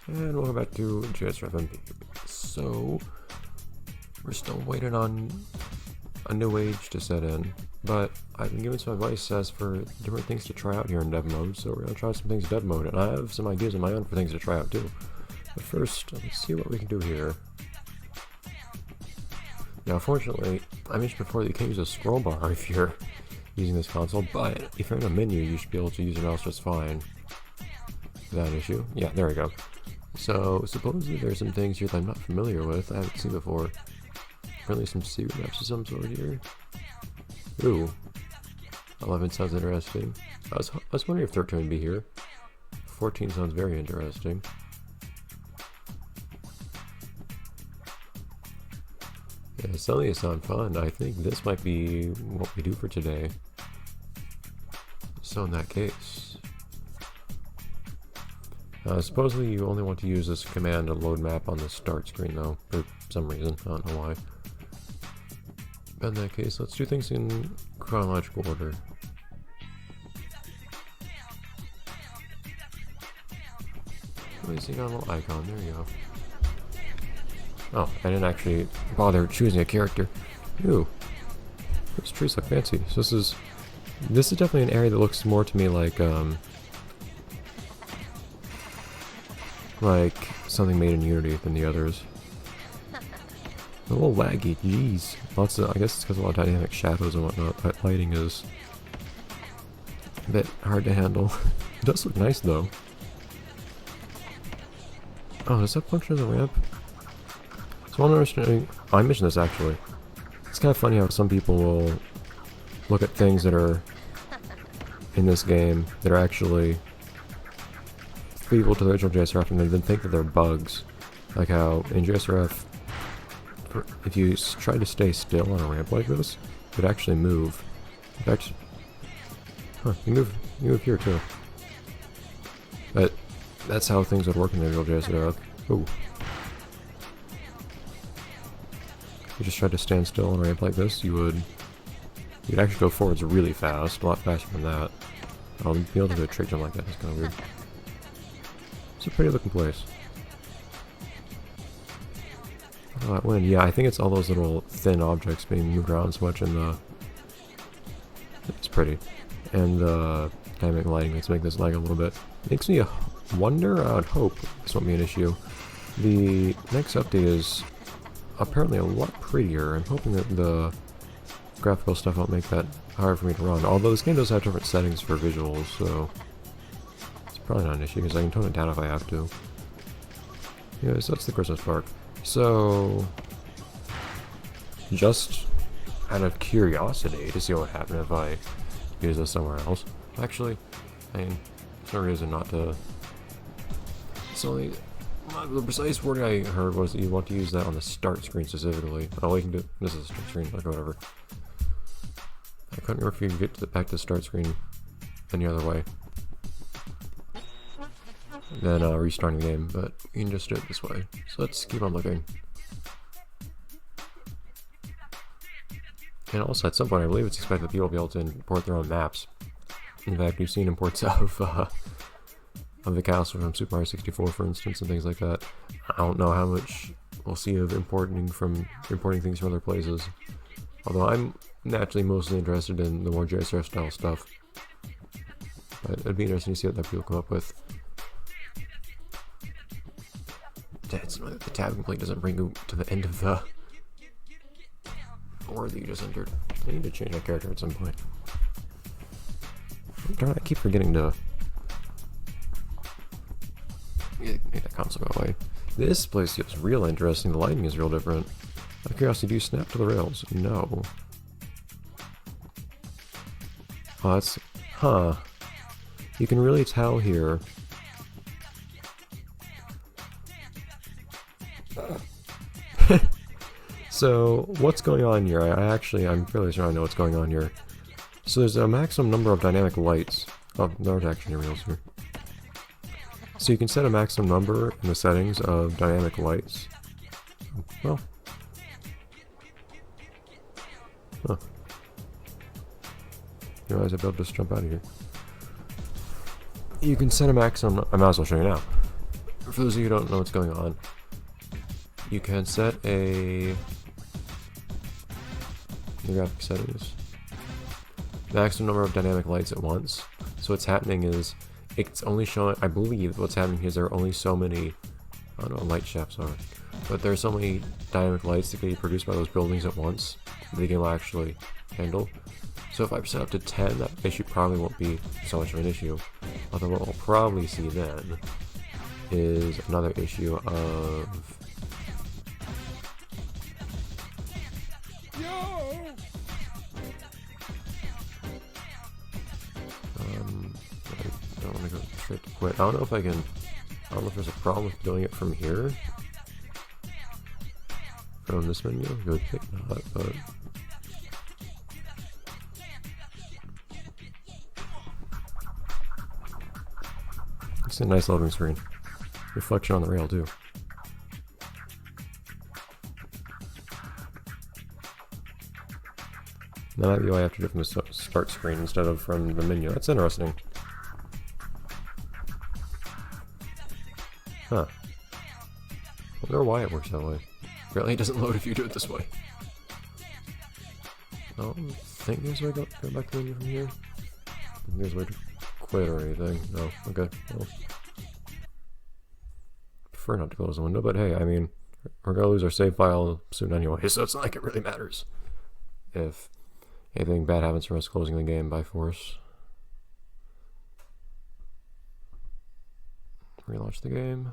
And welcome back to JSRFMP. So, we're still waiting on a new age to set in, but I've been given some advice as for different things to try out here in dev mode, so we're going to try some things in dev mode, and I have some ideas of my own for things to try out too. But first, let's see what we can do here. Now, fortunately, I mentioned before that you can't use a scroll bar if you're using this console, but if you're in a menu, you should be able to use your mouse just fine. Without an issue. Yeah, there we go. So, supposedly there's some things here that I'm not familiar with, I haven't seen before. Apparently some secret maps of some sort here. Ooh. 11 sounds interesting. I was wondering if 13 would be here. 14 sounds very interesting. Yeah, suddenly it sounds fun. I think this might be what we do for today. So in that case... supposedly you only want to use this command to load map on the start screen though, for some reason, I don't know why. In that case, let's do things in chronological order. Let me got a little icon, there you go. Oh, I didn't actually bother choosing a character. Ooh, those trees look fancy. So this is definitely an area that looks more to me like something made in Unity than the others. A little laggy, jeez. Lots of, I guess it's because of a lot of dynamic shadows and whatnot, but lighting is a bit hard to handle. It does look nice though. Oh, does that function as a ramp? So one understanding, I mentioned this actually. It's kind of funny how some people will look at things that are in this game that are actually feasible to the original JSRF and then think that they're bugs. Like how in JSRF, if you try to stay still on a ramp like this, it would actually move. In fact, you move here too. But that's how things would work in the original JSRF. Ooh. If you just tried to stand still on a ramp like this, you'd actually go forwards really fast, a lot faster than that. Being able to do a trick jump like that is kind of weird. It's a pretty looking place. Oh, that wind. Yeah, I think it's all those little thin objects being moved around so much in the... It's pretty. And the dynamic lighting, let's make this lag a little bit. Makes me wonder, I would hope this won't be an issue. The next update is apparently a lot prettier. I'm hoping that the graphical stuff won't make that hard for me to run. Although this game does have different settings for visuals, so... Probably not an issue because I can tone it down if I have to. Yeah, so that's the Christmas park. So, just out of curiosity to see what would happen if I use this somewhere else. Actually, I mean, there's no reason not to. So the precise wording I heard was that you want to use that on the start screen specifically. Oh, you can do this is the start screen. Okay, whatever. I couldn't remember if you can get to back to the start screen any other way than restarting the game, but you can just do it this way. So let's keep on looking. And also at some point I believe it's expected that people will be able to import their own maps. In fact, we've seen imports of the castle from Super Mario 64 for instance and things like that. I don't know how much we'll see of importing things from other places. Although I'm naturally mostly interested in the more JSRF style stuff. But it'd be interesting to see what that people come up with. It's annoying that the tab complete doesn't bring you to the end of the word that you just entered. I need to change my character at some point. Darn it, I keep forgetting to make that console go away. This place feels real interesting. The lighting is real different. Out of curiosity, do you snap to the rails? No. Oh, that's... Huh. You can really tell here. So, what's going on here? I'm fairly sure I know what's going on here. So there's a maximum number of dynamic lights. Oh, there aren't actually any rails here. So you can set a maximum number in the settings of dynamic lights. Well. Huh. You realize I'd be able to just jump out of here. You can set a maximum, I might as well show you now. for those of you who don't know what's going on, you can set the graphic settings, maximum number of dynamic lights at once. So what's happening is it's only showing, I believe what's happening is there are only so many, I don't know what light shafts are, but there are so many dynamic lights that can be produced by those buildings at once that the game will actually handle. So if I set up to 10, that issue probably won't be so much of an issue. Although what we'll probably see then is another issue of I don't want to go straight to quit. I don't know if I can, I don't know if there's a problem with doing it from here. From this menu, I would think not, but it's a nice loading screen. Reflection on the rail too. That might be why I have to do it from the start screen instead of from the menu. That's interesting. Huh. I wonder why it works that way. Apparently it doesn't load if you do it this way. I don't think there's a way to go back to the menu from here. I think there's a way to quit or anything. No. Okay. Well, prefer not to close the window, but hey, I mean, we're gonna lose our save file soon anyway, so it's not like it really matters if anything bad happens from us closing the game by force. Relaunch the game.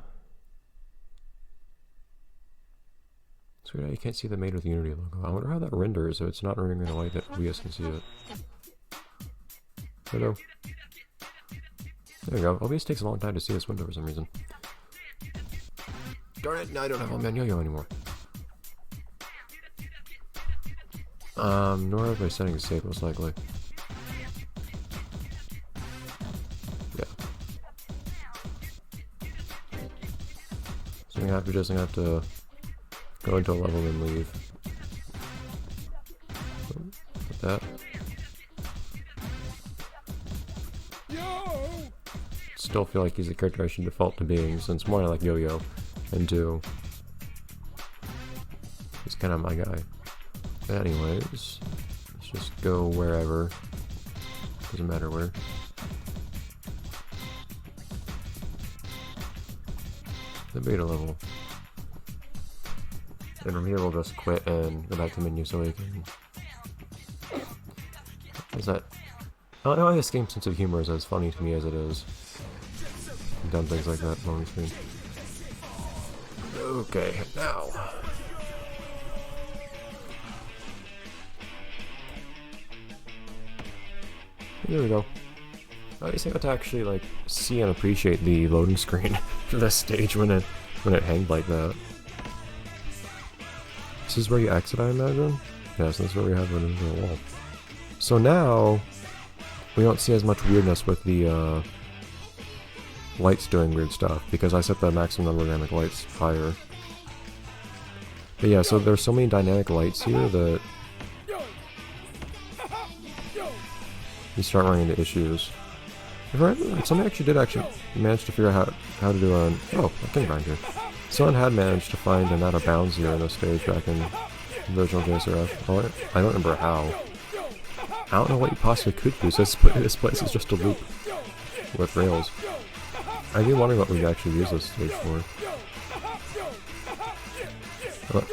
It's weird how you can't see the Made with Unity logo. I wonder how that renders if it's not rendering in a way that we can see it. Hello. There we go. OBS takes a long time to see this window for some reason. Darn it, now I don't have on yo-yo anymore. Nor have my settings saved, most likely. Yeah. So I'm gonna have to go into a level and leave. Like that. Still feel like he's the character I should default to being, since one, I like Yo-Yo, and two, he's kind of my guy. But anyways, let's just go wherever. Doesn't matter where. The beta level. And from here we'll just quit and go back to the menu so we can... Is that... I don't know why this game's sense of humor is as funny to me as it is. I've done things like that on the screen. Okay, now... There we go. I just got to actually like see and appreciate the loading screen for this stage when it hanged like that. This is where you exit, I imagine? Yes, this is where we have an into the wall. So now we don't see as much weirdness with the lights doing weird stuff because I set the maximum number of dynamic lights higher. But yeah, so there's so many dynamic lights here that you start running into issues. If I remember, somebody actually did manage to figure out how to do an... Oh, I can find here. Someone had managed to find an out of bounds here in this stage back in the original JSRF. Oh, I don't remember how. I don't know what you possibly could do, so this place is just a loop with rails. I'd be wondering what we'd actually use this stage for.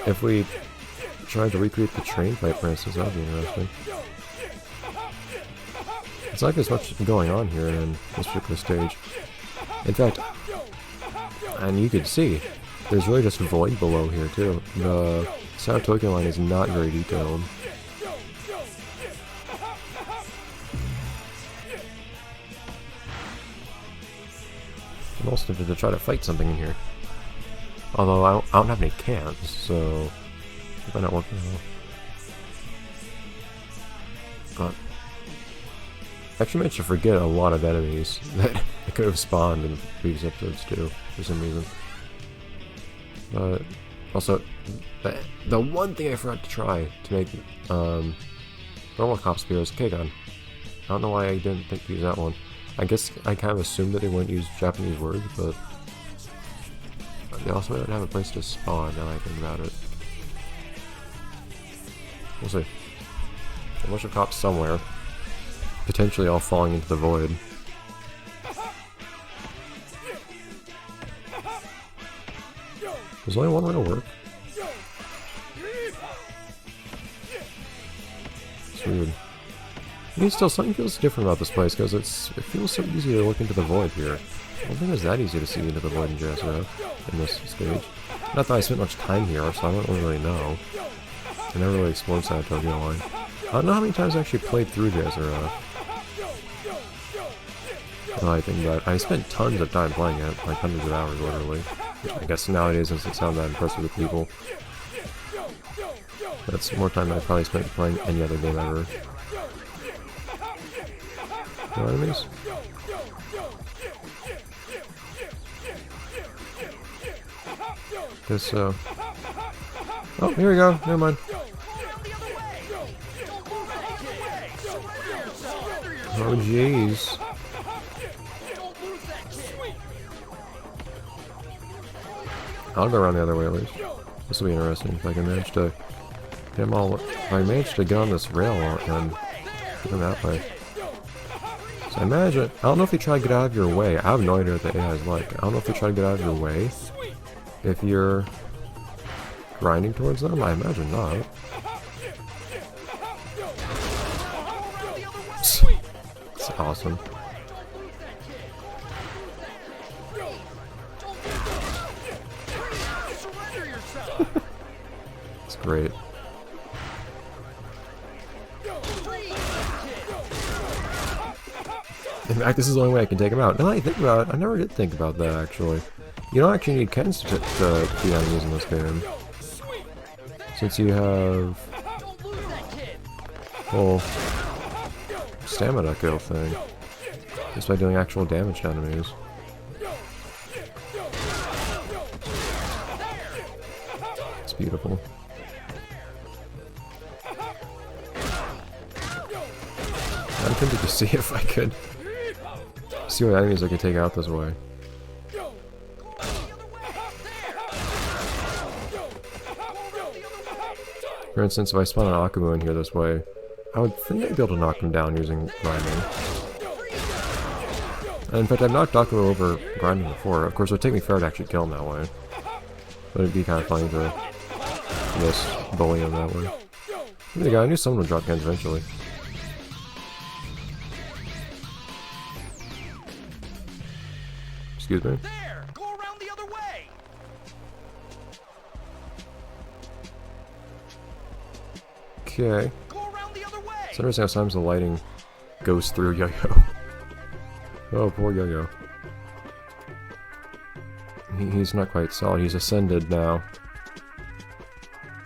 If we tried to recreate the train fight, for instance, that would be interesting. It's like there's much going on here in this particular stage. In fact, and you can see, there's really just void below here too. The South Tokyo line is not very detailed. I'm also tempted to try to fight something in here. Although I don't have any cans, so it might not work very well. But I actually managed to forget a lot of enemies that I could have spawned in previous episodes too, for some reason. But also, the one thing I forgot to try to make normal cop spear is K-gun. I don't know why I didn't think to use that one. I guess I kind of assumed that they wouldn't use Japanese words, but They also don't have a place to spawn, now that I think about it. We'll see. A bunch of cops somewhere. Potentially all falling into the void. There's only one way to work. It's weird. And still, something feels different about this place, because it feels so easy to look into the void here. I don't think it's that easy to see into the void in JSRF, in this stage. Not that I spent much time here, so I don't really know. I never really explored Sanitopia Line. I don't know how many times I actually played through JSRF. I think that I spent tons of time playing it, like hundreds of hours literally. Which I guess nowadays doesn't sound that impressive with people. That's more time than I probably spent playing any other game ever. No enemies? Guess so. Oh, here we go. Never mind. Oh, jeez. I'll go around the other way at least. This will be interesting if I can manage to get them all. If I manage to get on this rail and get them that way. So I imagine. I don't know if they try to get out of your way. I have no idea what the AI is like. I don't know if they try to get out of your way if you're grinding towards them. I imagine not. It's awesome. It's great. In fact, this is the only way I can take him out. Now that I think about it, I never did think about that actually. You don't actually need Kens to defeat enemies in this game. Since you have whole stamina kill thing. Just by doing actual damage to enemies. It's beautiful. I'm tempted to see if I could see what enemies I could take out this way. For instance, if I spawn an Akumu in here this way, I would think I'd be able to knock him down using grinding. And in fact, I've knocked Akumu over grinding before. Of course, it would take me forever to actually kill him that way. But it'd be kind of funny to just bully him that way. There you go, I knew someone would drop guns eventually. Excuse me? There! Go around the other way! Okay. Go around the other way! It's interesting how sometimes the lighting goes through Yo-Yo. Oh, poor Yo-Yo. He's not quite solid. He's ascended now.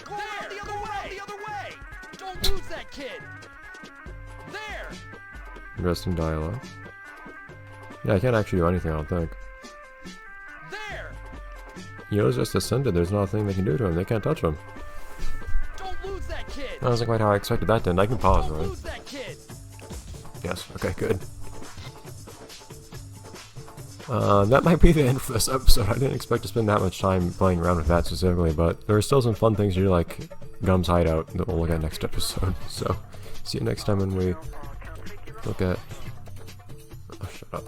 Go around the other way! The other way! Don't lose that kid! There! Interesting dialogue. Yeah, I can't actually do anything, I don't think. There! Yo's just ascended. There's nothing they can do to him. They can't touch him. Don't lose that kid! That wasn't quite how I expected that to end. I can pause, Don't right? lose that kid! Yes. Okay, good. That might be the end for this episode. I didn't expect to spend that much time playing around with that specifically, but there are still some fun things to do, like Gum's hideout, that we'll look at next episode. So, see you next time when we look at... Oh, shut up.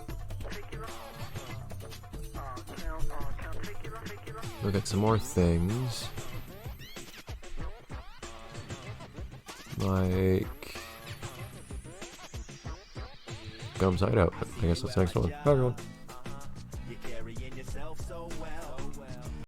Look at some more things. Like... Gum's hideout. I guess that's the next one. Bye, everyone.